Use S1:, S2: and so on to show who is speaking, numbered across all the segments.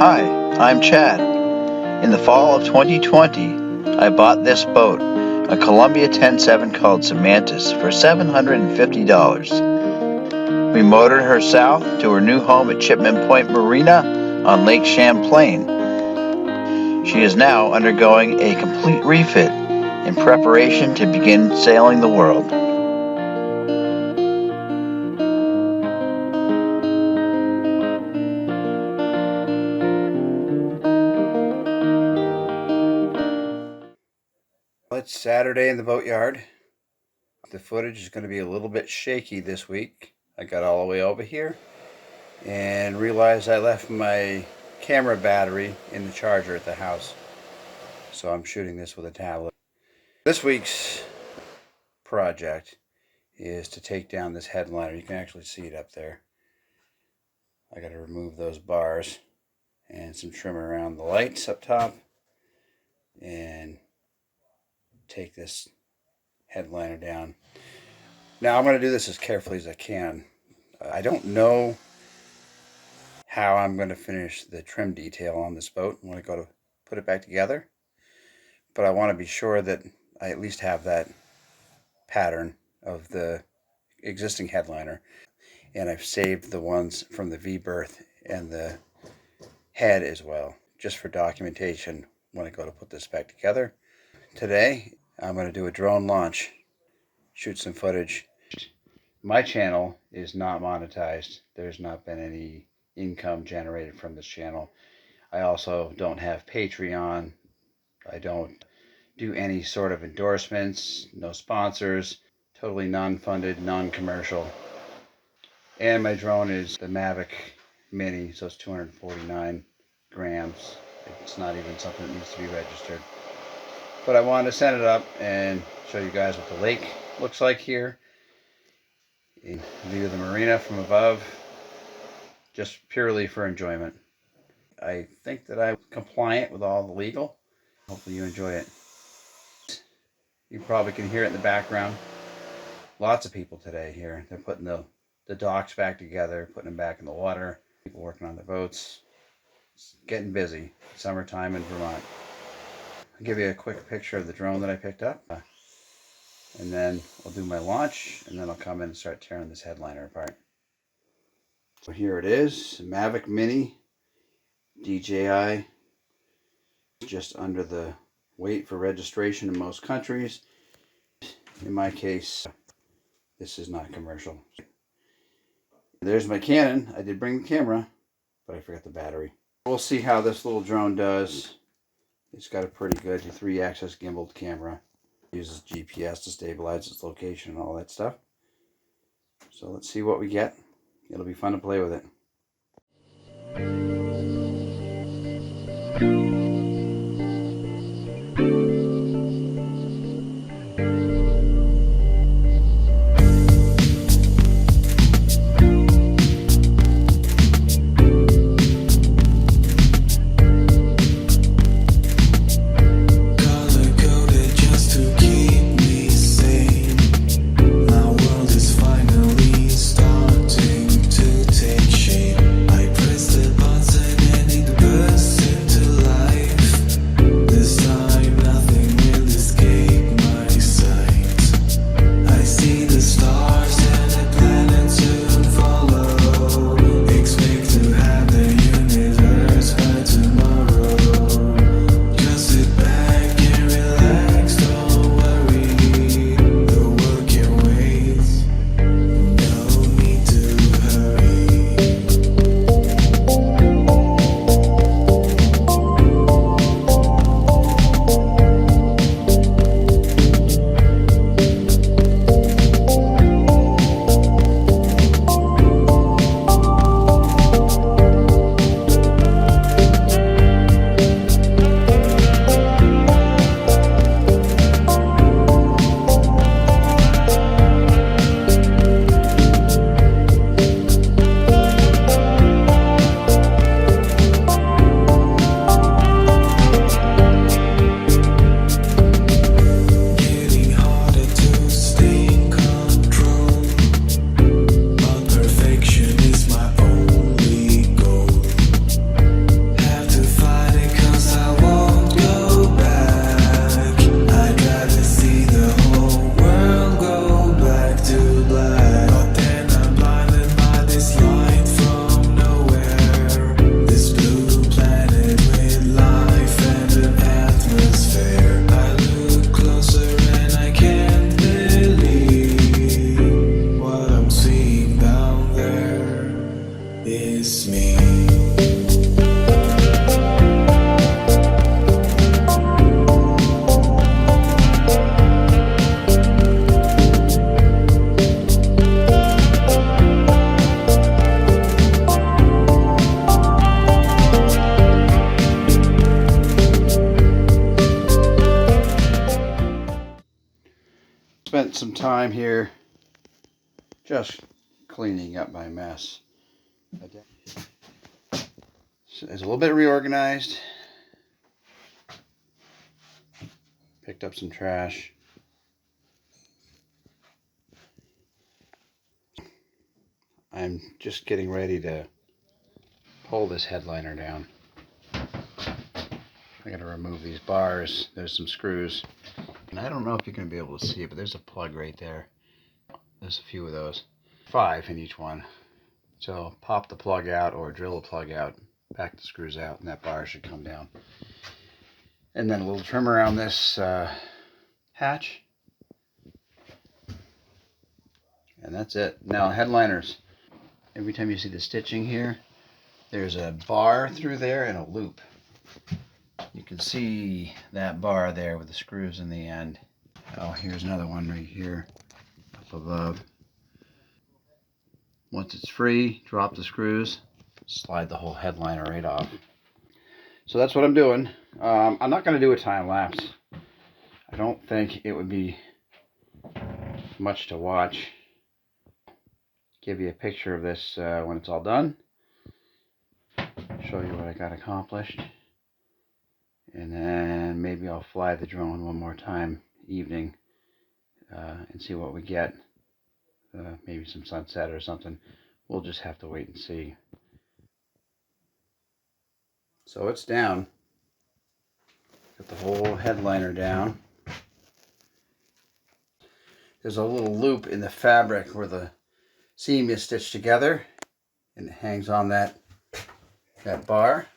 S1: Hi, I'm Chad. In the fall of 2020, I bought this boat, a Columbia 10.7 called Samantas, for $750. We motored her south to her new home at Chipman Point Marina on Lake Champlain. She is now undergoing a complete refit in preparation to begin sailing the world. It's Saturday in the boatyard. The footage is going to be a little bit shaky this week. I got all the way over here and realized I left my camera battery in the charger at the house. So I'm shooting this with a tablet. This week's project is to take down this headliner. You can actually see it up there. I got to remove those bars and some trim around the lights up top and take this headliner down. Now I'm going to do this as carefully as I can. I don't know how I'm going to finish the trim detail on this boat when I go to put it back together, but I want to be sure that I at least have that pattern of the existing headliner, and I've saved the ones from the V-berth and the head as well, just for documentation when I go to put this back together. Today I'm going to do a drone launch, shoot some footage. My channel is not monetized. There's not been any income generated from this channel. I also don't have Patreon. I don't do any sort of endorsements, no sponsors, totally non-funded, non-commercial. And my drone is the Mavic Mini, so it's 249 grams. It's not even something that needs to be registered. But I wanted to set it up and show you guys what the lake looks like here. In view of the marina from above, just purely for enjoyment. I think that I'm compliant with all the legal. Hopefully you enjoy it. You probably can hear it in the background. Lots of people today here. They're putting the docks back together, putting them back in the water. People working on their boats. It's getting busy. Summertime in Vermont. I'll give you a quick picture of the drone that I picked up. And then I'll do my launch, and then I'll come in and start tearing this headliner apart. So here it is, Mavic Mini DJI, just under the weight for registration in most countries. In my case, this is not commercial. There's my Canon. I did bring the camera, but I forgot the battery. We'll see how this little drone does. It's got a pretty good 3-axis gimbaled camera. Uses GPS to stabilize its location and all that stuff. So let's see what we get. It'll be fun to play with it.
S2: I press the button and it bursts into life.
S1: Spent some time here just cleaning up my mess. So it's a little bit reorganized. Picked up some trash. I'm just getting ready to pull this headliner down. I gotta remove these bars. There's some screws. And I don't know if you're gonna be able to see it, but there's a plug right there. There's a few of those. 5 in each one. So pop the plug out or drill the plug out, back the screws out, and that bar should come down. And then a little trim around this hatch. And that's it. Now headliners. Every time you see the stitching here, there's a bar through there and a loop. You can see that bar there with the screws in the end. Oh, here's another one right here up above. Once it's free, drop the screws, slide the whole headliner right off. So that's what I'm doing. I'm not going to do a time lapse. I don't think it would be much to watch. Give you a picture of this when it's all done. Show you what I got accomplished. And then maybe I'll fly the drone one more time evening and see what we get. Maybe some sunset or something. We'll just have to wait and see. So it's down. Got the whole headliner down. There's a little loop in the fabric where the seam is stitched together, and it hangs on that bar.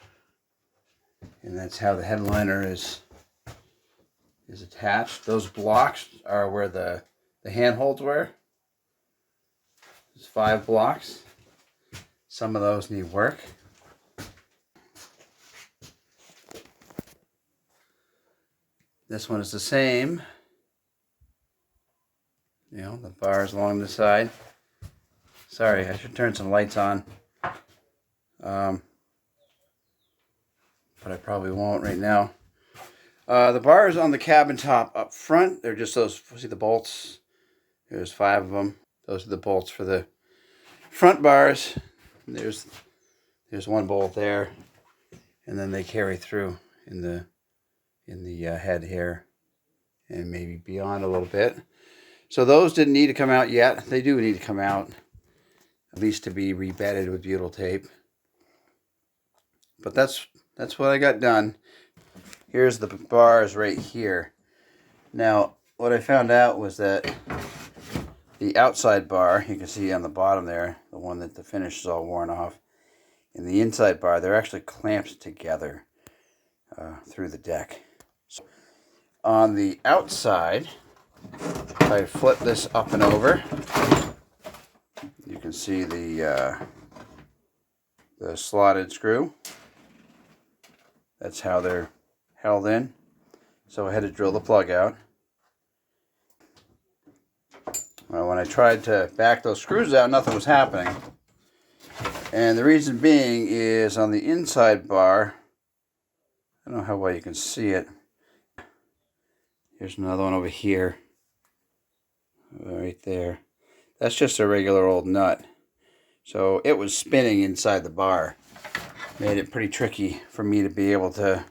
S1: And that's how the headliner is attached. Those blocks are where the handholds were. There's 5 blocks. Some of those need work. This one is the same. You know, the bars along the side. Sorry, I should turn some lights on. But I probably won't right now. The bars on the cabin top up front, they're just those, see the bolts? There's 5 of them. Those are the bolts for the front bars. There's one bolt there, and then they carry through in the head here, and maybe beyond a little bit. So those didn't need to come out yet. They do need to come out, at least to be rebedded with butyl tape. But that's what I got done. Here's the bars right here. Now, what I found out was that the outside bar, you can see on the bottom there, the one that the finish is all worn off, and the inside bar, they're actually clamped together through the deck. So on the outside, if I flip this up and over, you can see the slotted screw. That's how they're held in. So I had to drill the plug out. Well, when I tried to back those screws out, nothing was happening. And the reason being is on the inside bar, I don't know how well you can see it. Here's another one over here. Right there. That's just a regular old nut. So it was spinning inside the bar. Made it pretty tricky for me to be able to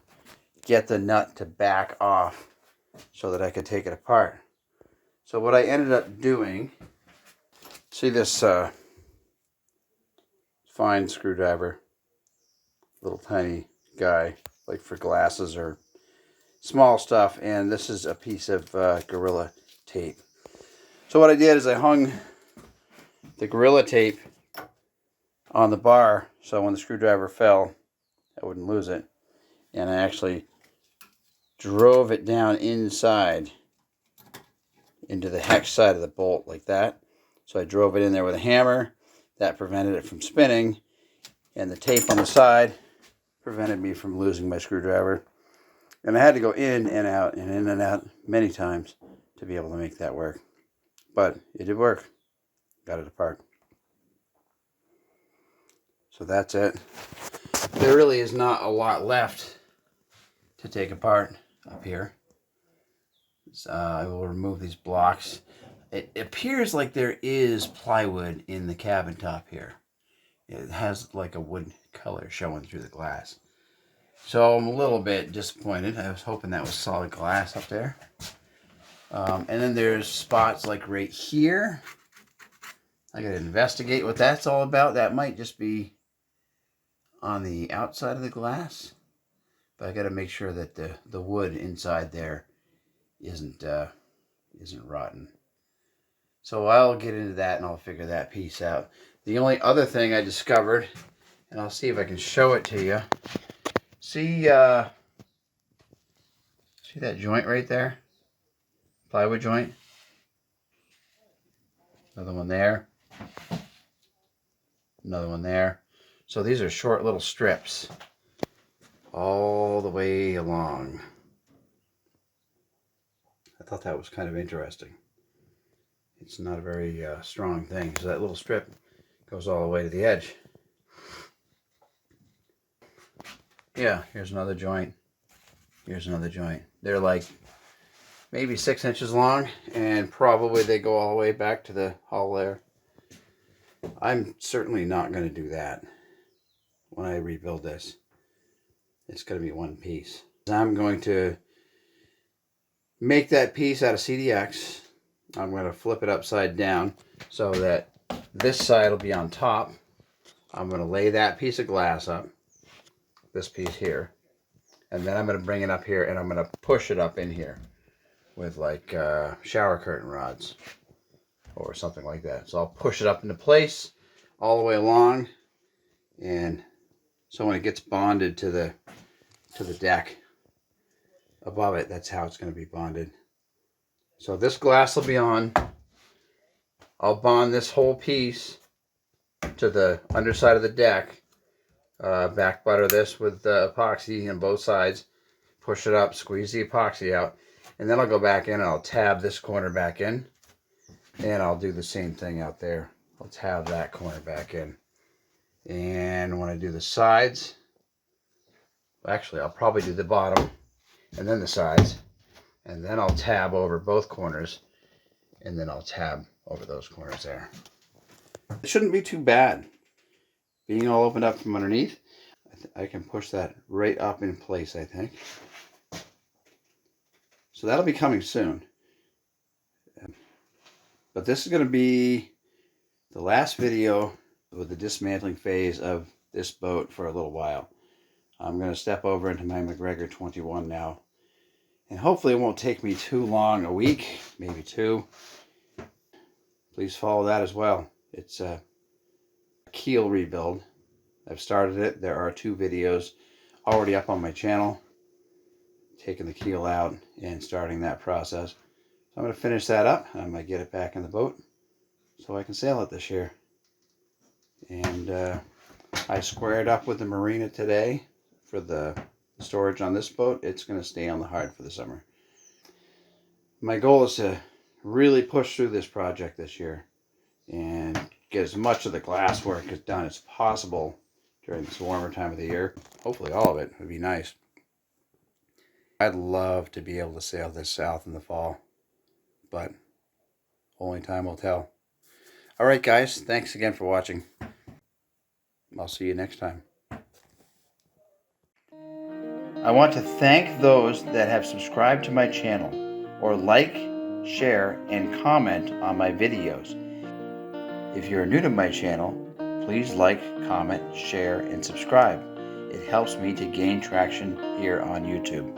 S1: get the nut to back off so that I could take it apart. So what I ended up doing, see this fine screwdriver, little tiny guy, like for glasses or small stuff, and this is a piece of Gorilla tape. So what I did is I hung the Gorilla tape on the bar so when the screwdriver fell, I wouldn't lose it. And I actually drove it down inside into the hex side of the bolt like that. So I drove it in there with a hammer. That prevented it from spinning. and the tape on the side prevented me from losing my screwdriver. And I had to go in and out and in and out many times to be able to make that work. But it did work. Got it apart. So that's it. There really is not a lot left to take apart up here. I will remove these blocks. It appears like there is plywood in the cabin top here. It has like a wood color showing through the glass. So I'm a little bit disappointed. I was hoping that was solid glass up there. And then there's spots like right here. I gotta investigate what that's all about. That might just be on the outside of the glass. But I gotta make sure that the wood inside there isn't rotten. So I'll get into that and I'll figure that piece out. The only other thing I discovered, and I'll see if I can show it to you. See that joint right there? Plywood joint. Another one there. Another one there. So these are short little strips all the way along. I thought that was kind of interesting. It's not a very strong thing. So that little strip goes all the way to the edge. Yeah, here's another joint. Here's another joint. They're like maybe 6 inches long, and probably they go all the way back to the hull there. I'm certainly not going to do that when I rebuild this. It's going to be one piece. I'm going to make that piece out of CDX. I'm going to flip it upside down so that this side will be on top. I'm going to lay that piece of glass up, this piece here, and then I'm going to bring it up here and I'm going to push it up in here with like shower curtain rods or something like that. So I'll push it up into place all the way along, and so when it gets bonded to the deck above it, that's how it's going to be bonded. So this glass will be on. I'll bond this whole piece to the underside of the deck. Back butter this with epoxy on both sides. Push it up, squeeze the epoxy out, and then I'll go back in and I'll tab this corner back in. And I'll do the same thing out there. I'll tab that corner back in. And when I do the sides, actually I'll probably do the bottom and then the sides. And then I'll tab over both corners. And then I'll tab over those corners there. It shouldn't be too bad. Being all opened up from underneath, I can push that right up in place, I think. So that'll be coming soon. But this is going to be the last video with the dismantling phase of this boat for a little while. I'm going to step over into my McGregor 21 now. And hopefully it won't take me too long, a week, maybe two. Please follow that as well. It's a keel rebuild. I've started it. There are 2 videos already up on my channel, taking the keel out and starting that process. So I'm going to finish that up. I'm going to get it back in the boat so I can sail it this year. And I squared up with the marina today for the storage on this boat. It's going to stay on the hard for the summer. My goal is to really push through this project this year and get as much of the glass work done as possible during this warmer time of the year. Hopefully all of it would be nice. I'd love to be able to sail this south in the fall, but only time will tell. All right, guys, thanks again for watching. I'll see you next time. I want to thank those that have subscribed to my channel or like, share, and comment on my videos. If you're new to my channel, please like, comment, share, and subscribe. It helps me to gain traction here on YouTube.